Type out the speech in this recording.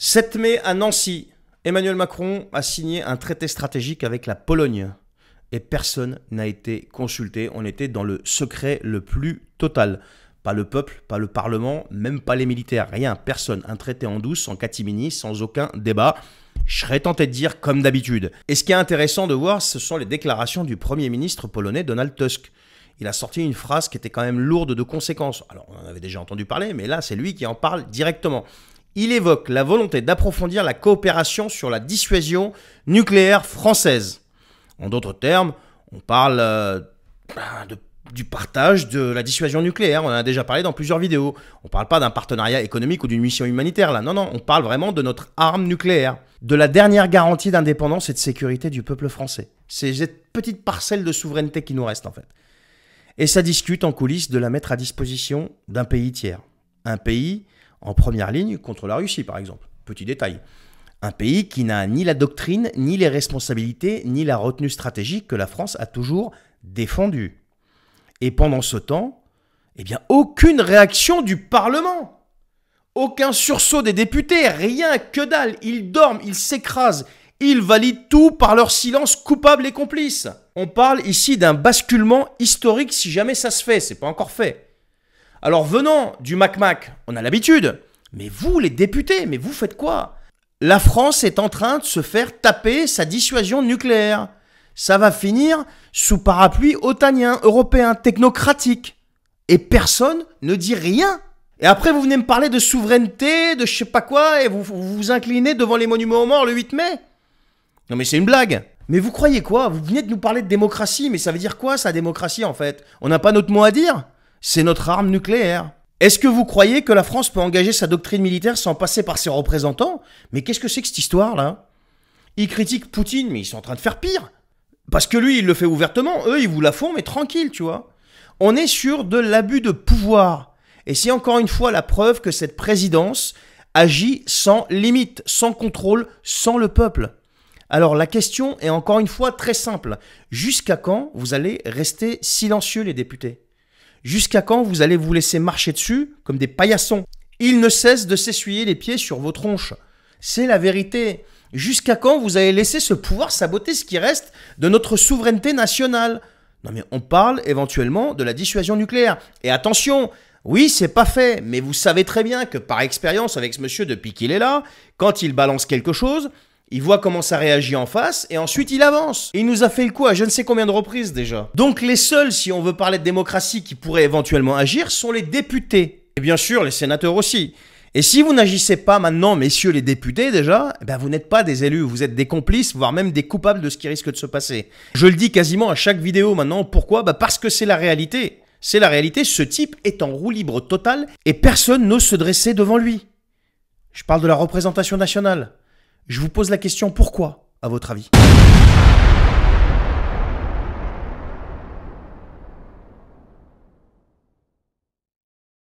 7 mai à Nancy, Emmanuel Macron a signé un traité stratégique avec la Pologne. Et personne n'a été consulté. On était dans le secret le plus total. Pas le peuple, pas le Parlement, même pas les militaires, rien, personne. Un traité en douce, en catimini, sans aucun débat. Je serais tenté de dire comme d'habitude. Et ce qui est intéressant de voir, ce sont les déclarations du Premier ministre polonais Donald Tusk. Il a sorti une phrase qui était quand même lourde de conséquences. Alors, on en avait déjà entendu parler, mais là, c'est lui qui en parle directement. Il évoque la volonté d'approfondir la coopération sur la dissuasion nucléaire française. En d'autres termes, on parle du partage de la dissuasion nucléaire. On en a déjà parlé dans plusieurs vidéos. On ne parle pas d'un partenariat économique ou d'une mission humanitaire là. Non, non, on parle vraiment de notre arme nucléaire. De la dernière garantie d'indépendance et de sécurité du peuple français. C'est cette petite parcelle de souveraineté qui nous reste en fait. Et ça discute en coulisses de la mettre à disposition d'un pays tiers. Un pays en première ligne contre la Russie par exemple. Petit détail. Un pays qui n'a ni la doctrine, ni les responsabilités, ni la retenue stratégique que la France a toujours défendue. Et pendant ce temps, eh bien, aucune réaction du Parlement. Aucun sursaut des députés, rien, que dalle. Ils dorment, ils s'écrasent. Ils valident tout par leur silence coupable et complice. On parle ici d'un basculement historique si jamais ça se fait. C'est pas encore fait. Alors venant du Mac-Mac, on a l'habitude. Mais vous, les députés, mais vous faites quoi ? La France est en train de se faire taper sa dissuasion nucléaire. Ça va finir sous parapluie otanien, européen, technocratique. Et personne ne dit rien. Et après, vous venez me parler de souveraineté, de je sais pas quoi, et vous vous inclinez devant les monuments aux morts le 8 mai. Non mais c'est une blague. Mais vous croyez quoi? Vous venez de nous parler de démocratie, mais ça veut dire quoi ça, démocratie en fait? On n'a pas notre mot à dire? C'est notre arme nucléaire. Est-ce que vous croyez que la France peut engager sa doctrine militaire sans passer par ses représentants? Mais qu'est-ce que c'est que cette histoire-là? Ils critiquent Poutine, mais ils sont en train de faire pire. Parce que lui, il le fait ouvertement, eux, ils vous la font, mais tranquille, tu vois. On est sur de l'abus de pouvoir. Et c'est encore une fois la preuve que cette présidence agit sans limite, sans contrôle, sans le peuple. Alors la question est encore une fois très simple. Jusqu'à quand vous allez rester silencieux, les députés? Jusqu'à quand vous allez vous laisser marcher dessus comme des paillassons? Ils ne cessent de s'essuyer les pieds sur vos tronches. C'est la vérité. Jusqu'à quand vous allez laisser ce pouvoir saboter ce qui reste de notre souveraineté nationale? Non mais on parle éventuellement de la dissuasion nucléaire. Et attention, oui c'est pas fait, mais vous savez très bien que par expérience avec ce monsieur depuis qu'il est là, quand il balance quelque chose, il voit comment ça réagit en face et ensuite il avance. Et il nous a fait le coup à je ne sais combien de reprises déjà. Donc les seuls, si on veut parler de démocratie, qui pourraient éventuellement agir, sont les députés. Et bien sûr les sénateurs aussi. Et si vous n'agissez pas maintenant, messieurs les députés déjà, ben vous n'êtes pas des élus, vous êtes des complices, voire même des coupables de ce qui risque de se passer. Je le dis quasiment à chaque vidéo maintenant, pourquoi? Ben parce que c'est la réalité. C'est la réalité, ce type est en roue libre totale et personne n'ose se dresser devant lui. Je parle de la représentation nationale. Je vous pose la question, pourquoi, à votre avis?